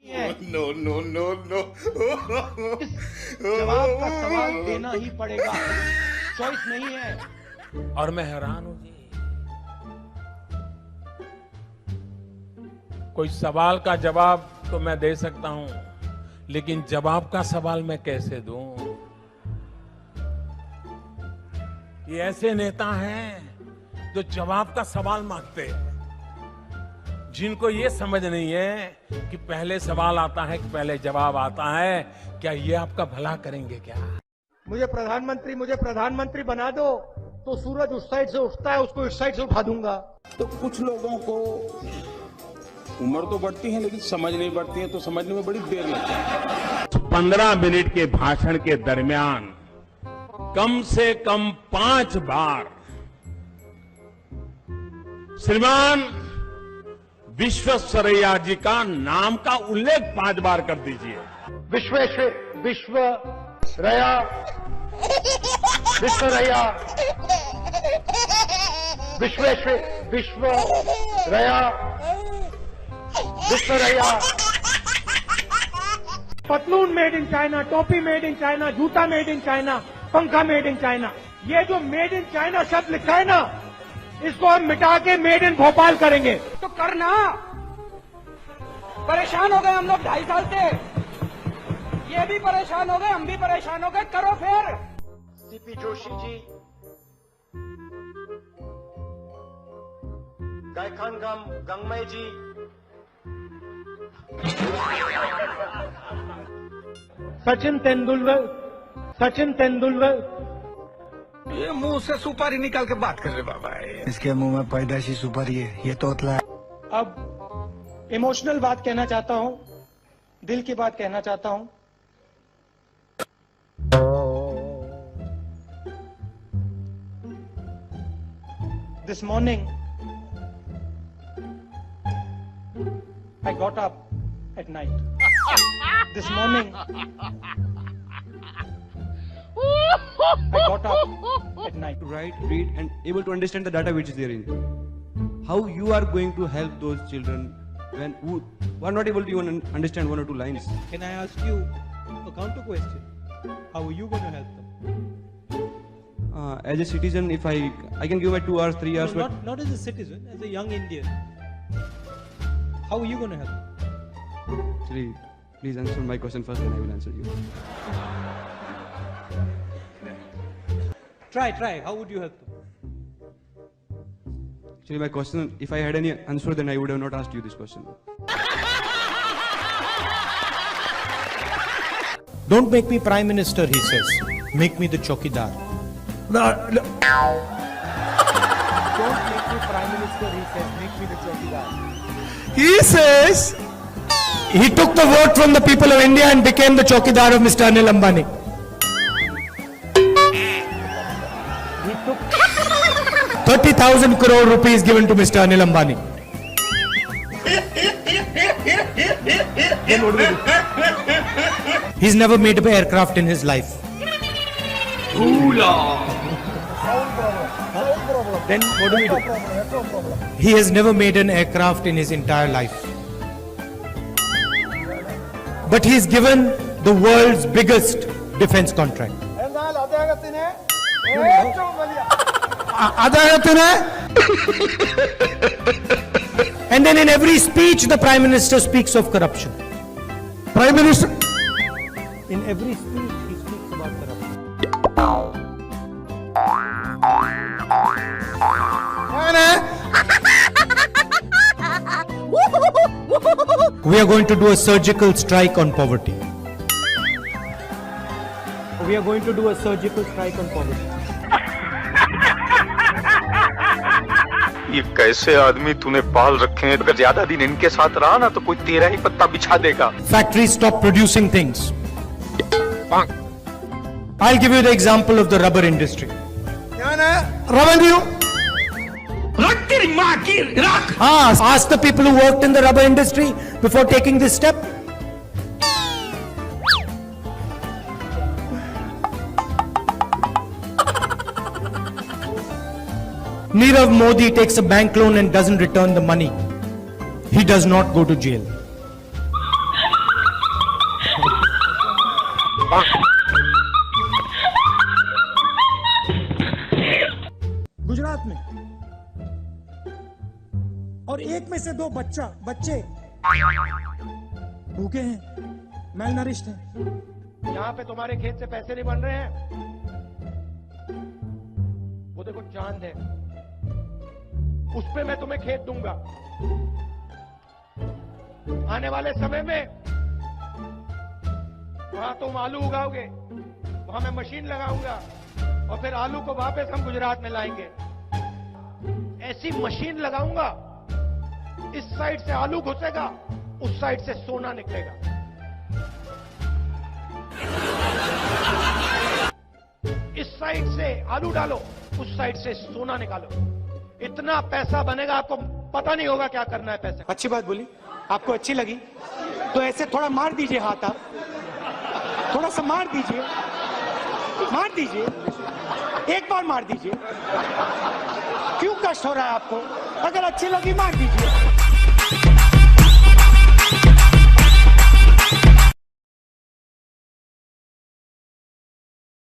No no no no जवाब का सवाल देना ही पड़ेगा, चॉइस नहीं है। और मैं हैरान हूं जी, कोई सवाल का जवाब तो मैं दे सकता हूं, लेकिन जवाब का सवाल मैं कैसे दूं? ये ऐसे नेता हैं जो जवाब का सवाल मांगते हैं, जिनको ये समझ नहीं है कि पहले सवाल आता है कि पहले जवाब आता है। क्या ये आपका भला करेंगे क्या? मुझे प्रधानमंत्री बना दो तो सूरज उस साइड से उठता है, उसको इस साइड से उठा दूंगा। तो कुछ लोगों को उम्र तो बढ़ती है लेकिन समझ नहीं बढ़ती है, तो समझने में बड़ी देर लगती है। 15 मिनट के भाषण के दरमियान कम से कम 5 बार श्रीमान विश्वेश्वरैया जी का नाम का उल्लेख 5 बार कर दीजिए। विश्वेश्वरैया पतलून मेड इन चाइना, टोपी मेड इन चाइना, जूता मेड इन चाइना, पंखा मेड इन चाइना। ये जो मेड इन चाइना शब्द लिखा है ना, इसको हम मिटा के मेड इन भोपाल करेंगे। तो करना, परेशान हो गए हम लोग 2.5 साल से, ये भी परेशान हो गए, हम भी परेशान हो गए, करो फिर। सीपी जोशी जी, गायखान गंगमय जी, सचिन तेंदुलकर, ये मुंह से सुपारी निकाल के बात कर रहे बाबा। इसके मुंह में पैदाशी सुपारी है, ये तोतला है। अब इमोशनल बात कहना चाहता हूं, दिल की बात कहना चाहता हूं। This morning, I got up at night. This morning, I got up at night. To write, read, and able to understand the data which is there in. How you are going to help those children who are not able to even understand 1 or 2 lines? Can I ask you a counter question? How are you going to help them? As a citizen, if I can give my 2 hours, 3 hours. No, not as a citizen, as a young Indian. How are you going to help them? Actually, please answer my question first, then I will answer you. Try. How would you help them? Actually, my question, if I had any answer, then I would have not asked you this question. Don't make me Prime Minister, he says. Make me the chokidar. Don't make me Prime Minister, he says. Make me the chokidar. He says he took the vote from the people of India and became the chokidar of Mr. Anil Ambani. He took 30,000 crore rupees given to Mr. Anil Ambani. Then what do we do? He's never made an aircraft in his life. Then what do we do? He has never made an aircraft in his entire life. But he's given the world's biggest defense contract. And then in every speech the Prime Minister speaks of corruption. Prime Minister, in every speech he speaks about corruption. We are going to do a surgical strike on poverty. We are going to do a surgical strike on poverty. ये कैसे आदमी तूने पाल रखे हैं? अगर ज्यादा दिन इनके साथ रहा ना तो कोई तेरा ही पत्ता बिछा देगा। Factories stop producing things. I'll give you the example of the rubber industry. Ask the people who worked in the rubber industry before taking this step. Nirav Modi takes a bank loan and doesn't return the money. He does not go to jail. Gujarat में और एक में से 2 बच्चे भूखे हैं, मैलनरिश्ड हैं। यहाँ पे तुम्हारे खेत से पैसे नहीं बन रहे हैं, वो देखो चांद है, उस पे मैं तुम्हें खेत दूंगा। आने वाले समय में वहां तुम आलू उगाओगे, वहां मैं मशीन लगाऊंगा और फिर आलू को वापस हम गुजरात में लाएंगे। ऐसी मशीन लगाऊंगा, इस साइड से आलू घुसेगा, उस साइड से सोना निकलेगा। इस साइड से आलू डालो, उस साइड से सोना निकालो। इतना पैसा बनेगा, आपको पता नहीं होगा क्या करना है पैसे। अच्छी बात बोली, आपको अच्छी लगी तो ऐसे थोड़ा मार दीजिए हाथ, आप थोड़ा सा मार दीजिए, एक बार मार दीजिए। क्यों कष्ट हो रहा है आपको? अगर अच्छी लगी मार दीजिए।